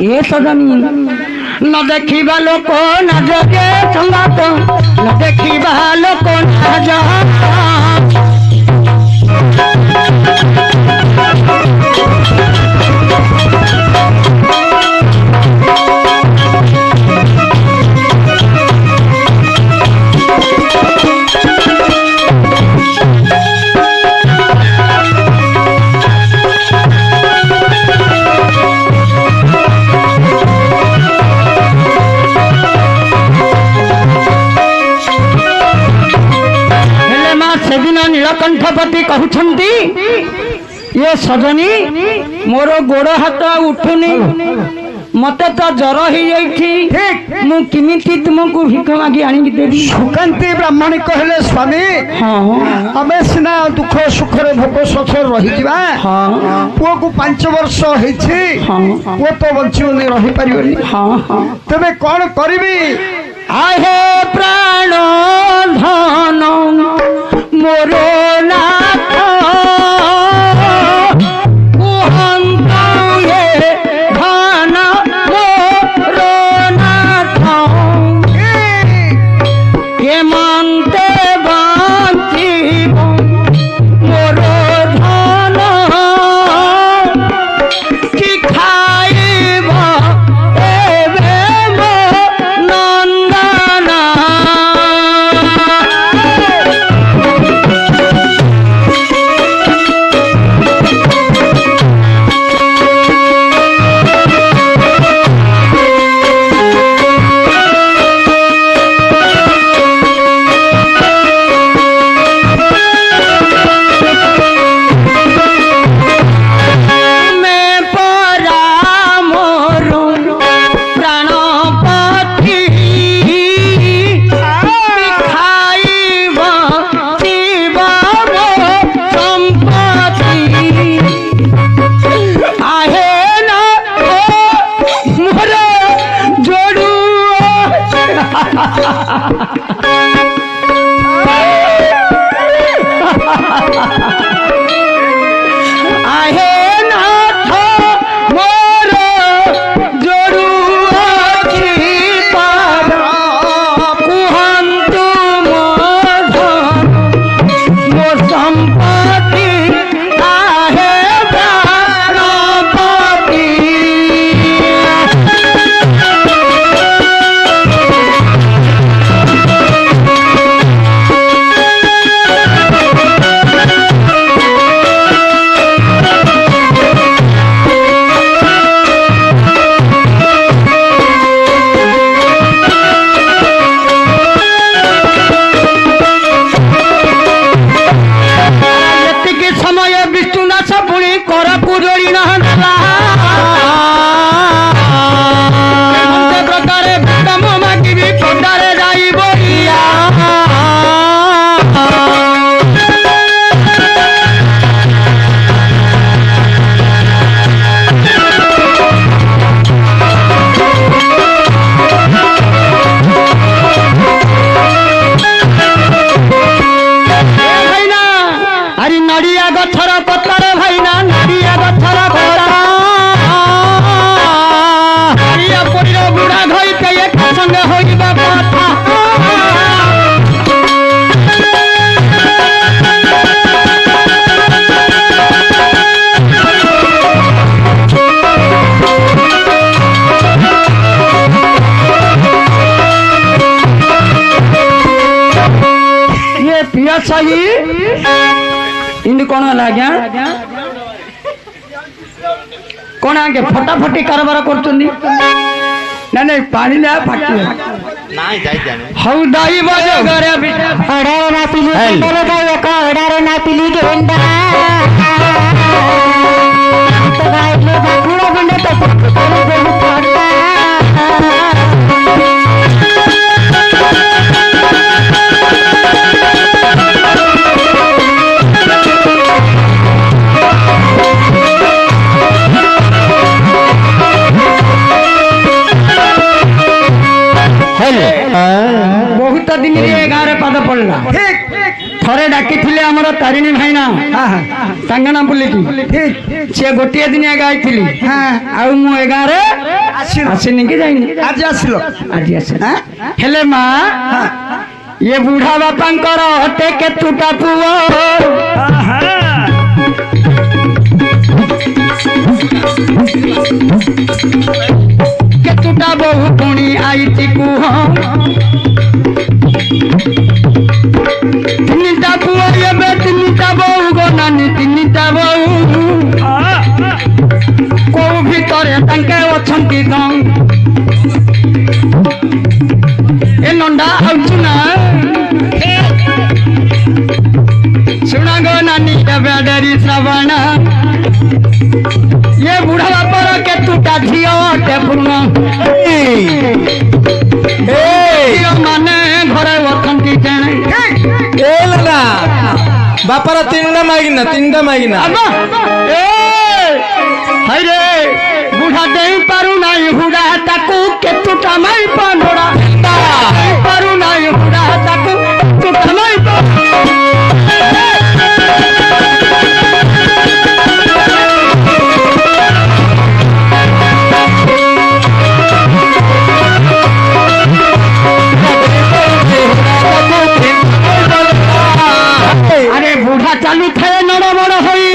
ये सदनी न देखिबा लोक न जगे संगात न देखिबा लोक न जा नीलकंठपति कहते ये सजनी मोर गोड़ हाथ उठुनी मत तो जर हो मुझे तुमको भिख मागी आनी देवी सुकांती ब्राह्मणी कहले स्वामी हाँ आम सीना दुख सुखरे भोग शोष रही हाँ पुओ को 5 वर्ष हो पुओ तो बंचुनी रही पार हाँ तेरे कौन करी आहे प्राण धन मोर नाथ कुहंत ये धन मोर नाथ केमंते बंचिब मोर धन कि खाइब एबे मो नंदन संगे होइबा कथा ये पिया सही इन कौन है आज्ञा कौन आगे फटाफटी कारबार करछुंदी ना नहीं पानी ले फाटी नाही जाई जाने हौ दाई बाजे घरे ओडारे ना पिली गेंडा का ओडारे ना पिली गेंडा तो गायले बाकुड़ा गुंडे तो तेरे बहु पड़ता बहुत दिन गाँव पाद पड़ा थरे डाकी थे आम तारिणी भाईना सांगना बुलिकी सी गोटे दिन गाई गाँव आसनी कि जाइनी आज आसिलो आज हेले माँ ये बुढ़ा बापा हटे केतुटा पुओ केतुटा बहु पुणी आई कुह तीनटा पुओ एबे तीनटा बहु गो नानी तीनटा बहु को भितर तांके अछंती दं ए नंडा आउछु ना सुना गो नानी एबे डेरी श्रवण ये बुढ़ा बापर केतुटा झियो अटे पूर्ण माने घरे अछंती केने ए लला बापारा तीनटा मागिना ए हाय रे बुढ़ा देई पारु नाई हुडा ताकू केतुटा माई पानोड़ा देई पारु नाई हुडा ताकू केतुटा माई अरे बुढ़ा चालू थे नड़ बड़ होई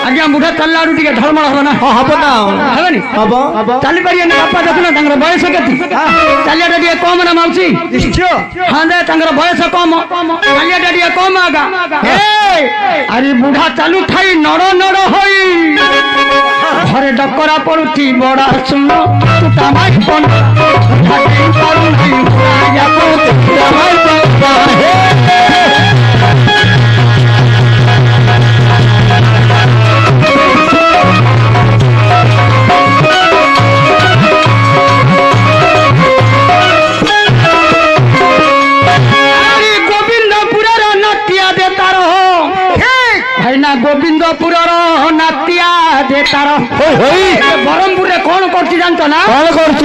आज्ञा बुढ़ा चलला टी धर्मल हम ना हम ना हेनी चली पारे बापा देखना बयस के चलिया टे कम ना माउसी हाँ दे बयस कम चलिया टे कम आगा अरे बुढ़ा चालू थाई नड़ नड़ होई घरे डकरा पड़ुची बड़ा सुन तू तमाई पन पारू नहीं गोविंदपुर नातिया दे तार ब्रह्मपुर कौन कर जानत ना कौन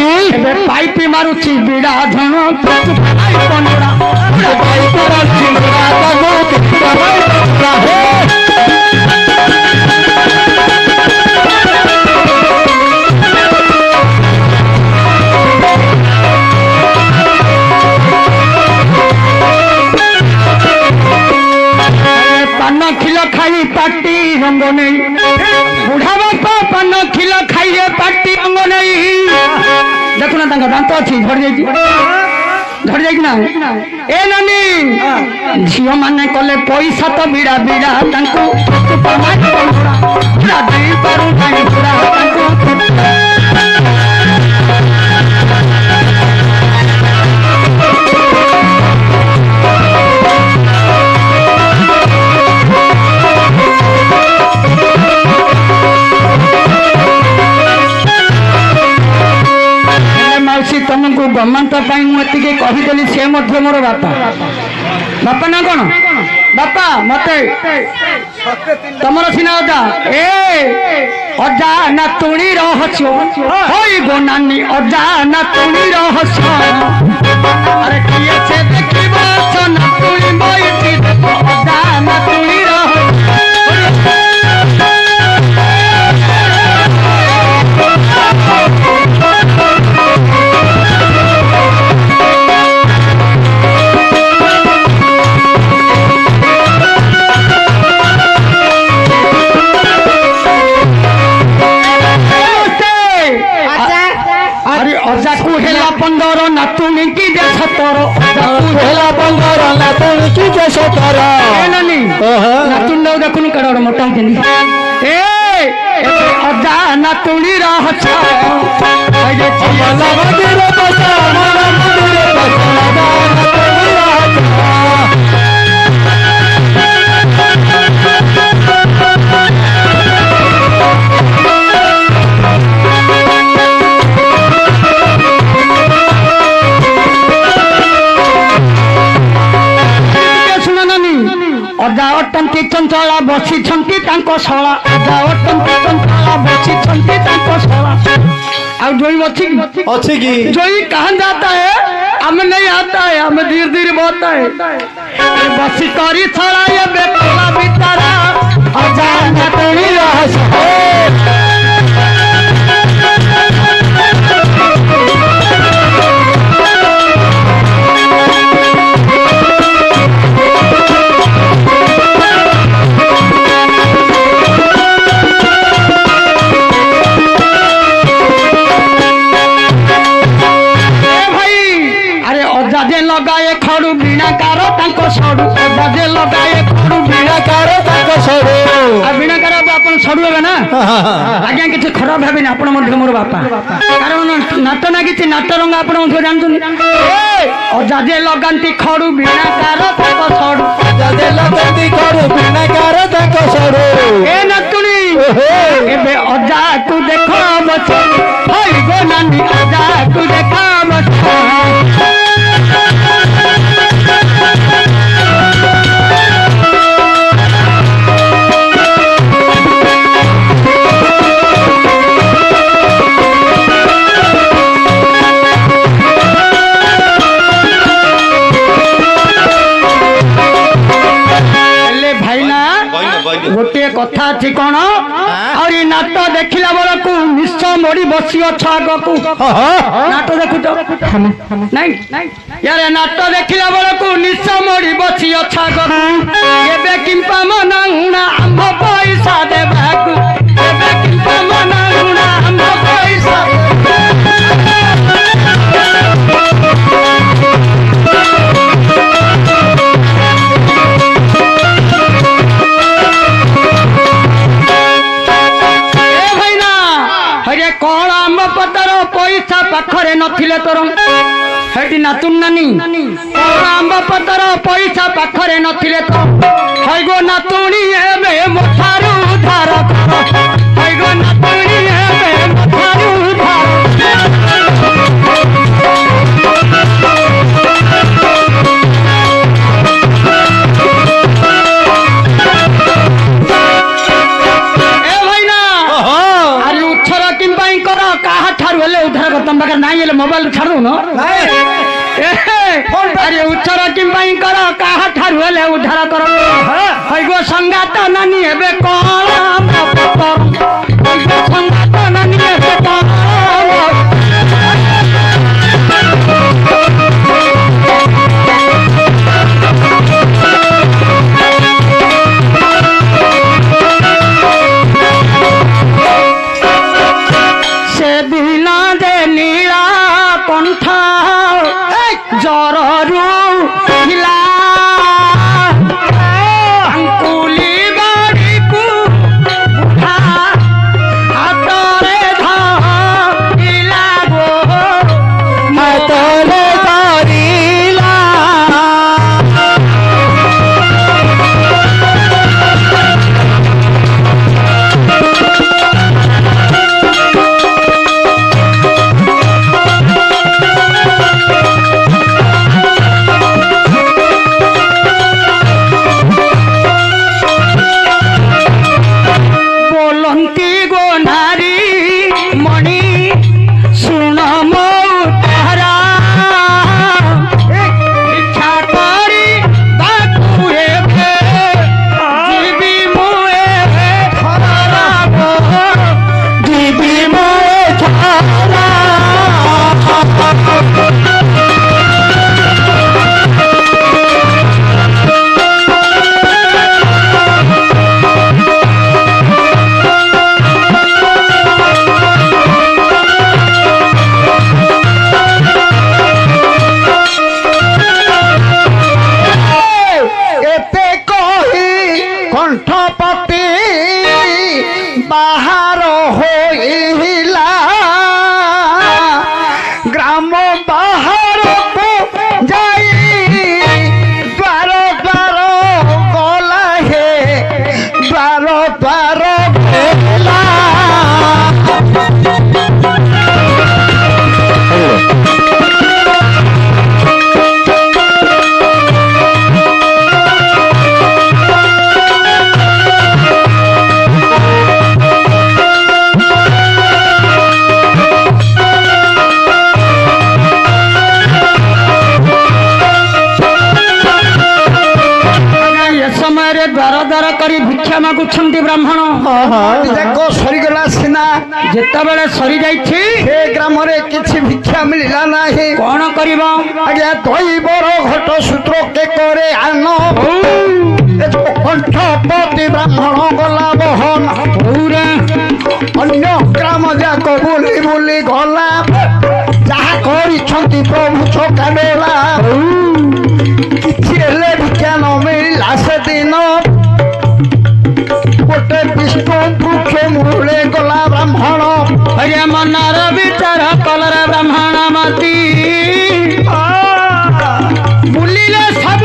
कर पाइप मारुची बिड़ा धन पान खिल खाई पाटी रंग नहीं बुढ़ा बापा पान खिल खाइए पाटी रंग नहीं देखना दांत अच्छी झड़ी ना ए नानी झील मैंने कले पैसा तो बिड़ा बिड़ा माउसी तुमको गवर्नमेंट मुझे कहीदेली सी मोर बापा बापा ना कौन बापा मत तुम सीना अजा अजा ना तुणी रहस्य गो नानी अजा ना तुणी रहस्य अरे किए से देखिब ना तुणी बैठी अजा ना तुणी रहस्य ପନ୍ଦର ନାତୁଣୀ କି ଯେ ସତର ହେଲା 15 ନାତୁଣୀ କି ଯେ 17 ନାନୀ ନାତୁଣୀ ଦେଖୁନୁ କେଡେ ବଡ ମୋଟା ହେଇଛନ୍ତି ଅଜା ନାତୁଣୀର ହଛ ଅଜା ଅଟନ୍ତି ଚଞ୍ଚଳା ବସିଛନ୍ତି ତାଙ୍କ ଶଳା ଅଜା ଅଟନ୍ତି ଚଞ୍ଚଳା ବସିଛନ୍ତି ତାଙ୍କ ଶଳା ଆଉ ଜୋଇ ଅଛି କି ଜୋଇ कहाँ जाता है हमें नहीं आता है हमें धीरे धीरे बोलता है बसी करी छड़ा ये बेटला बितारा अजा नतनी रहस लगाए खड़ू बीणाकार तांको सड़ू बजे लगाए खड़ू बीणाकार तांको सड़ू आ बीणाकार आपण सड़ू हेबे ना आज्ञा किछि खराब हेबे ना आपण मध्य मोर बापा कारण नाट ना किछि नाट रंग आपण मध्य जानछुनी अजाजे लगांती खड़ू बीणाकार तांको सड़ू अजाजे लगांती खड़ू बीणाकार तांको सड़ू ए नतुनी एबे अजा तू देखो बच होई गो नानी अजा तू देखो बच गोटे कथा अच्छी कौन और नाट देखला बेलू निश्च मोड़ी बसी अछ आग को नाट देखु नहीं यार नाट देखला बेलू निश्च मोड़ी बसी अछ आग किंपा मना हुणा आंब पैसा देवाकू किंपा मना हुणा आंब पैसा कौन आंब पतर पैसा पाखरे नथिले तोर हेटी नातुन नानी कौन आंब पतर पैसा पाखरे नथिले तो हईगो नातुणी एबे मोठारू धार हईगो नातुणी एबे मोठारू धार उद्धार कर तुम बगैर नहीं मोबाइल छाड़ दो अरे उच्चर किम कर कहा ठारू हेले उद्धार कर हईगो संगात नानी हेबे कौन संगात नानी हेबे ହୋଇଲା ଗ୍ରାମ ବାହାରକୁ ଯାଇ ଦ୍ୱାର ଦ୍ୱାର ଗଲା ହେ ଦ୍ୱାର ଦ୍ୱାର ହେଲା द्वार द्वार करी भिक्षा मागुछंती ब्राह्मण ଯାକ ସରିଗଲା ସିନା जेता बेले सरी जाइछि ସେ ଗ୍ରାମରେ କିଛି ଭିକ୍ଷା ମିଳିଲା ନାହିଁ कौन करिबो ଆଜ୍ଞା ଦଇବର ଘଟ ସୂତ୍ର କେ କରେ ଆନ କଣ୍ଠପତି ବ୍ରାହ୍ମଣ ଗଲା ବହନ पूरा ଅନ୍ୟ ଗ୍ରାମ ଯାକ ବୁଲି ବୁଲି ଗଲା ଯାହା କରିଛନ୍ତି ପ୍ରଭୁ ଚକାଡୋଳା କିଛି ହେଲେ ଭିକ୍ଷା ନ ମିଳିଲା ସେଦିନ ଗୋଟେ ବିଷ୍ଣୁ ବୃକ୍ଷ ମୂଳେ ଗଲା ବ୍ରାହ୍ମଣ हरे मनार विचार कलर ब्राह्मण मती बुलिले सब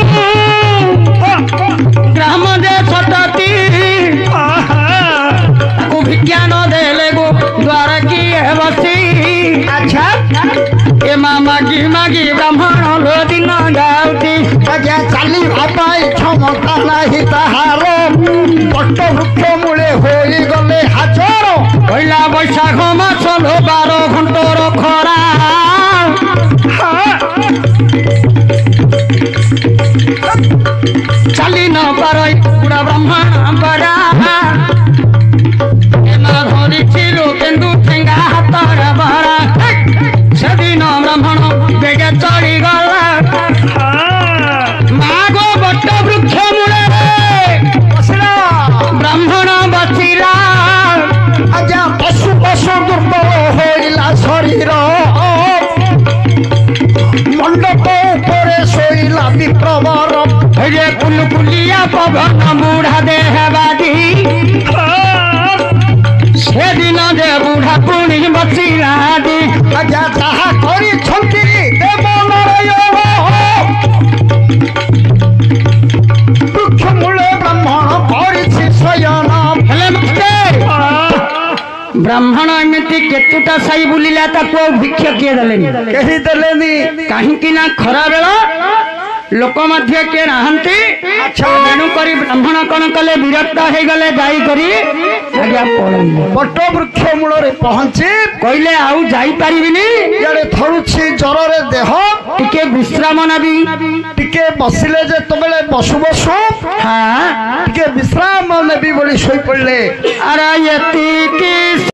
ग्राम दे सतती को विज्ञान देले गो द्वार की बसी ଆଚ୍ଛା ए मागी मागी ब्राह्मण लो दिन जाउती ଆଜ୍ଞା ଚାଲିବା ପାଇଁ କ୍ଷମତା ନାହିଁ ତାହାର ବଟ ବୃକ୍ଷ ମୂଳେ ହୋଇଗଲେ ହାଜର पहिला बैशाख मास लो 12 घंटर खरा चली न पारई पुरा ब्राह्मण बड़ा धरी छिलो केन्दु ठेंगा हातर बड़ा सेदिन ब्राह्मण बेगे चढ़ी गला मागो बट वृक्ष मूले ब्राह्मण बचिला ଆଜ୍ଞା ପଶୁ ପଶୁ ଦୁର୍ବଳ ହୋଇଲା ଶରୀର ମଣ୍ଡପ ଉପରେ ଶୋଇଲା ବିପ୍ରବର रे कुलकुलिया पवन बूढ़ा देह बादी से दिन जे बूढ़ा पुणी बचिला दी ଆଜ୍ଞା ଯାହା କରିଛନ୍ତି ଦେବ ନାରାୟଣ ବୃକ୍ଷ ମୂଳେ ବ୍ରାହ୍ମଣ କରିଛି ଶୟନ हेले मस्ते ब्राह्मण एमती केतुटा साई बुलिला ताको भिक्षा किए देलेनी କେହି ଦେଲେନି काहींकि ना खरा बेला लोक मध्य के नाहंती तेणु करी ब्राह्मण कौन कले विरक्त हो गले जाई करी आज्ञा पळैले ବଟ ବୃକ୍ଷ ମୂଳରେ ପହଞ୍ଚି କହିଲେ ଆଉ ଯାଇ ପାରିବିନି ଇଆଡେ ଥରୁଛି ଜ୍ୱରରେ ଦେହ ଟିକେ ବିଶ୍ରାମ ନେବି ଟିକେ ବସିଲେ ଯେତେବେଳେ ବସୁ ବସୁ ହଁ ଟିକେ ବିଶ୍ରାମ ନେବି ବୋଲି ଶୋଇପଡ଼ିଲେ ଆରେ ଏତିକି